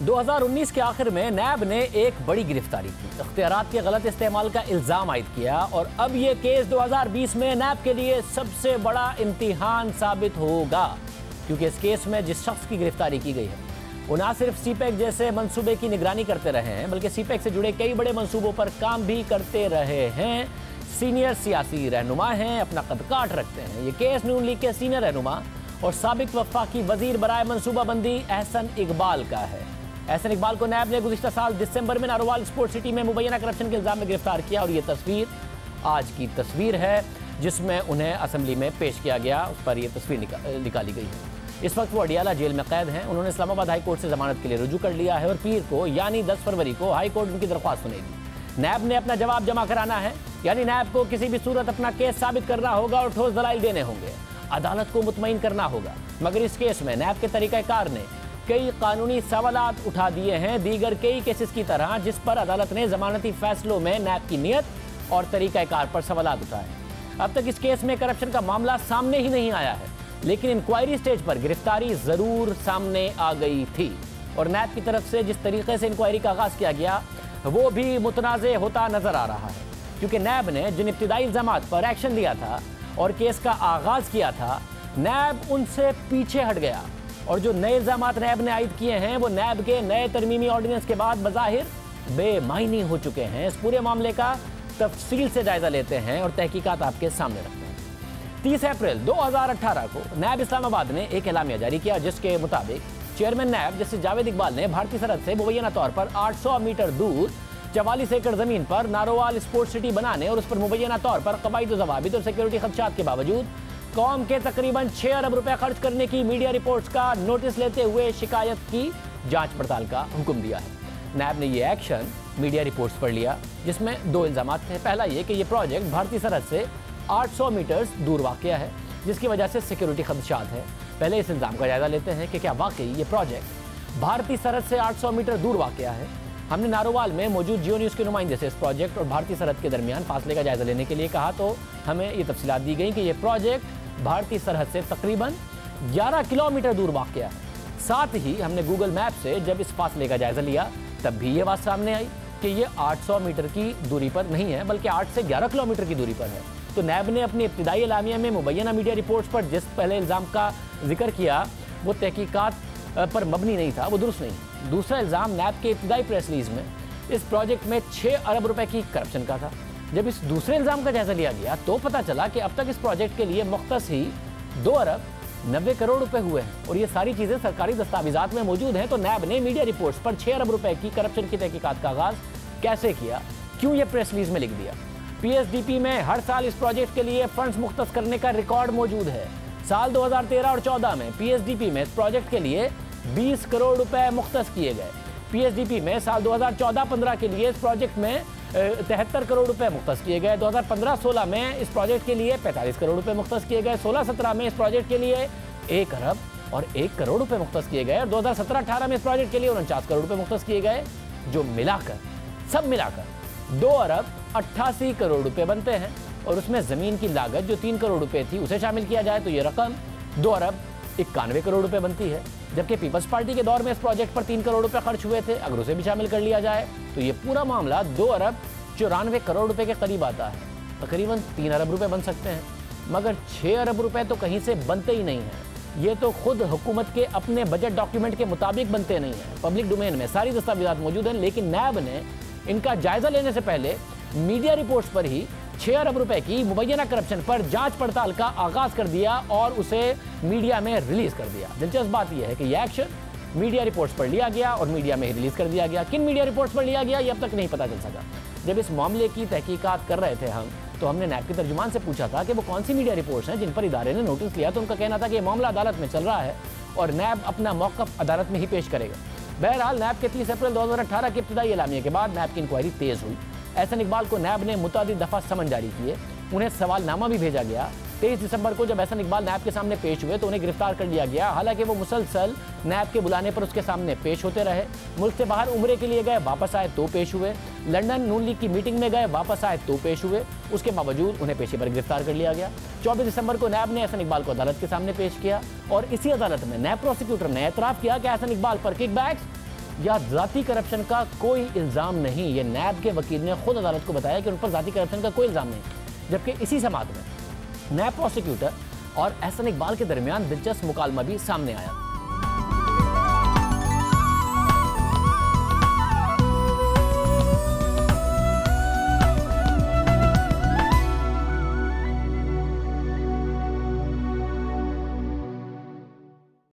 2019 के आखिर में नैब ने एक बड़ी गिरफ्तारी की, इख्तियारात के गलत इस्तेमाल का इल्जाम आयद किया और अब ये केस 2020 में नैब के लिए सबसे बड़ा इम्तिहान साबित होगा, क्योंकि इस केस में जिस शख्स की गिरफ्तारी की गई है वो ना सिर्फ सीपेक जैसे मंसूबे की निगरानी करते रहे हैं, बल्कि सीपेक से जुड़े कई बड़े मंसूबों पर काम भी करते रहे हैं। सीनियर सियासी रहनुमा हैं, अपना कद काट रखते हैं। ये केस नून लीग के सीनियर रहनुमा और साबिक वफाकी वजीर बराए मनसूबाबंदी एहसन इकबाल का है। एहसन इकबाल को नैब ने गुज़िश्ता साल दिसंबर में नारोवाल स्पोर्ट सिटी में मुबैना करप्शन के इल्जाम में गिरफ्तार किया और ये तस्वीर आज की तस्वीर है जिसमें उन्हें असेंबली में पेश किया गया। उस पर यह तस्वीर निकाली गई है। इस वक्त वो अडियाला जेल में कैद हैं। उन्होंने इस्लामाबाद हाई कोर्ट से जमानत के लिए रुजू कर लिया है और पीर को यानी 10 फरवरी को हाई कोर्ट उनकी दरख्वास्त सुनेगी। नैब ने अपना जवाब जमा कराना है, यानी नैब को किसी भी सूरत अपना केस साबित करना होगा और ठोस दलाइल देने होंगे। अदालत को मुतमईन करना होगा। मगर इस केस में नैब के तरीक़ाकार ने कई कानूनी सवालात उठा दिए हैं, दीगर कई केसेस की तरह, जिस पर अदालत ने जमानती फैसलों में नैब की नीयत और तरीक़ाकार पर सवालात उठाए। अब तक इस केस में करप्शन का मामला सामने ही नहीं आया है, लेकिन इंक्वायरी स्टेज पर गिरफ्तारी जरूर सामने आ गई थी और नैब की तरफ से जिस तरीके से इंक्वायरी का आगाज किया गया वो भी मुतनाज़े होता नजर आ रहा है, क्योंकि नैब ने जिन इब्तिदाई इल्जामात पर एक्शन लिया था और केस का आगाज किया था, नैब उनसे पीछे हट गया और जो नए इल्जामात नैब ने आयद किए हैं वो नैब के नए तरमीमी ऑर्डिनेंस के बाद बज़ाहिर बेमायनी हो चुके हैं। इस पूरे मामले का तफसील से जायजा लेते हैं और तहकीकात आपके सामने रखते हैं। 30 अप्रैल 2018 को नैब इस्लामाबाद ने एक एलामिया जारी किया, जिसके मुताबिक chairman NAB justice Javed Iqbal ने भारतीय सरहद से मुबैना तौर पर 800 मीटर दूर 44 एकड़ जमीन पर नारोवाल स्पोर्ट सिटी बनाने और उस पर मुबैना तौर पर कवायद ज़वाबित और सिक्योरिटी खदशात के बावजूद कौम के तकरीबन 6 अरब रुपए खर्च करने की मीडिया रिपोर्ट्स का नोटिस लेते हुए शिकायत की जांच पड़ताल का हुक्म दिया है। नैब ने यह एक्शन मीडिया रिपोर्ट्स पर लिया, जिसमें दो इल्जाम थे। पहला ये कि यह प्रोजेक्ट भारतीय सरहद से 800 मीटर्स दूर वाक़या है, जिसकी वजह से सिक्योरिटी खदशात है। पहले इस इल्ज़ाम का जायजा लेते हैं कि क्या वाकई ये प्रोजेक्ट भारतीय सरहद से 800 मीटर दूर वाक़या है। हमने नारोवाल में मौजूद जियो न्यूज़ के नुमाइंदे से इस प्रोजेक्ट और भारतीय सरहद के दरमियान फासले का जायजा लेने के लिए कहा, तो हमें ये तफसीलात दी गई कि यह प्रोजेक्ट भारतीय सरहद से तकरीबन 11 किलोमीटर दूर वाक़या है। साथ ही हमने गूगल मैप से जब इस फासले का जायजा लिया तब भी ये बात सामने आई कि ये 800 मीटर की दूरी पर नहीं है, बल्कि 8 से 11 किलोमीटर की दूरी पर है। तो नैब ने अपनी इब्तिदाई एलामिया में मुबैना मीडिया रिपोर्ट्स पर जिस पहले इल्ज़ाम का जिक्र किया वो तहकीकात पर मबनी नहीं था, वो दुरुस्त नहीं। दूसरा इल्ज़ाम नैब के इब्तिदाई प्रेस रिलीज में इस प्रोजेक्ट में 6 अरब रुपए की करप्शन का था। जब इस दूसरे इल्ज़ाम का जायजा लिया गया तो पता चला कि अब तक इस प्रोजेक्ट के लिए मुख्तस ही 2 अरब 90 करोड़ रुपए हुए हैं और ये सारी चीज़ें सरकारी दस्तावेजात में मौजूद हैं। तो नैब ने मीडिया रिपोर्ट्स पर 6 अरब रुपए की करप्शन की तहकीकात का आगाज़ कैसे किया, क्यों ये प्रेस रिलीज में लिख दिया। पीएसडीपी में हर साल इस प्रोजेक्ट के लिए फंड्स मुख्तस करने का रिकॉर्ड मौजूद है। साल 2013 और 14 में पीएसडीपी में इस प्रोजेक्ट के लिए 20 करोड़ रुपए मुख्तस किए गए। पीएसडीपी में साल 2014-15 के लिए इस प्रोजेक्ट में 73 करोड़ रुपए मुख्तस किए गए। 2015-16 में इस प्रोजेक्ट के लिए 45 करोड़ रुपए मुख्तस किए गए। 16-17 में इस प्रोजेक्ट के लिए 1 अरब और 1 करोड़ रुपए मुख्तस किए गए और 2017-18 में इस प्रोजेक्ट के लिए 49 करोड़ रुपए मुख्तस किए गए, जो मिलाकर सब मिलाकर 2 अरब 88 करोड़ रुपए बनते हैं। और उसमें ज़मीन की लागत जो 3 करोड़ रुपए थी उसे शामिल किया जाए तो ये रकम 2 अरब 91 करोड़ रुपए बनती है। जबकि पीपल्स पार्टी के दौर में इस प्रोजेक्ट पर 3 करोड़ रुपए खर्च हुए थे, अगर उसे भी शामिल कर लिया जाए तो ये पूरा मामला 2 अरब 94 करोड़ रुपए के करीब आता है। तकरीबन 3 अरब रुपए बन सकते हैं, मगर 6 अरब रुपए तो कहीं से बनते ही नहीं हैं। ये तो खुद हुकूमत के अपने बजट डॉक्यूमेंट के मुताबिक बनते नहीं हैं। पब्लिक डोमेन में सारी दस्तावेजात मौजूद हैं, लेकिन नैब ने इनका जायजा लेने से पहले मीडिया रिपोर्ट्स पर ही 6 अरब रुपए की मुबैना करप्शन पर जांच पड़ताल का आगाज कर दिया और उसे मीडिया में रिलीज कर दिया। दिलचस्प बात यह है कि यह एक्शन मीडिया रिपोर्ट्स पर लिया गया और मीडिया में ही रिलीज कर दिया गया। किन मीडिया रिपोर्ट्स पर लिया गया ये अब तक नहीं पता चल सका। जब इस मामले की तहकीकात कर रहे थे हम, तो हमने नैब के तर्जुमान से पूछा था कि वो कौन सी मीडिया रिपोर्ट्स हैं जिन पर इदारे ने नोटिस लिया, तो उनका कहना था कि यह मामला अदालत में चल रहा है और नैब अपना मौक़िफ़ अदालत में ही पेश करेगा। बहरहाल नैब के 30 अप्रैल 2018 के इब्तिदाई एलामिया के बाद नैब की इंक्वायरी तेज़ हुई। एहसन इकबाल को नैब ने मुतअद्दिद दफ़ा समन जारी किए, उन्हें सवालनामा भी भेजा गया। 23 दिसंबर को जब एहसन इकबाल नैब के सामने पेश हुए तो उन्हें गिरफ्तार कर लिया गया। हालांकि वो मुसलसल नैब के बुलाने पर उसके सामने पेश होते रहे। मुल्क से बाहर उम्रे के लिए गए, वापस आए तो पेश हुए। लंदन नून लीग की मीटिंग में गए, वापस आए तो पेश हुए। उसके बावजूद उन्हें पेशी पर गिरफ्तार कर लिया गया। 24 दिसंबर को नैब ने एहसन इकबाल को अदालत के सामने पेश किया और इसी अदालत में नैब प्रोसिक्यूटर ने एतराफ़ किया कि एहसन इकबाल पर किकबैक्स या जाती करप्शन का कोई इल्ज़ाम नहीं। ये नैब के वकील ने खुद अदालत को बताया कि उन पर जाती करप्शन का कोई इल्ज़ाम नहीं। जबकि इसी समाअत में नैब प्रोसिक्यूटर और एहसन इकबाल के दरमियान दिलचस्प मुकालमा भी सामने आया।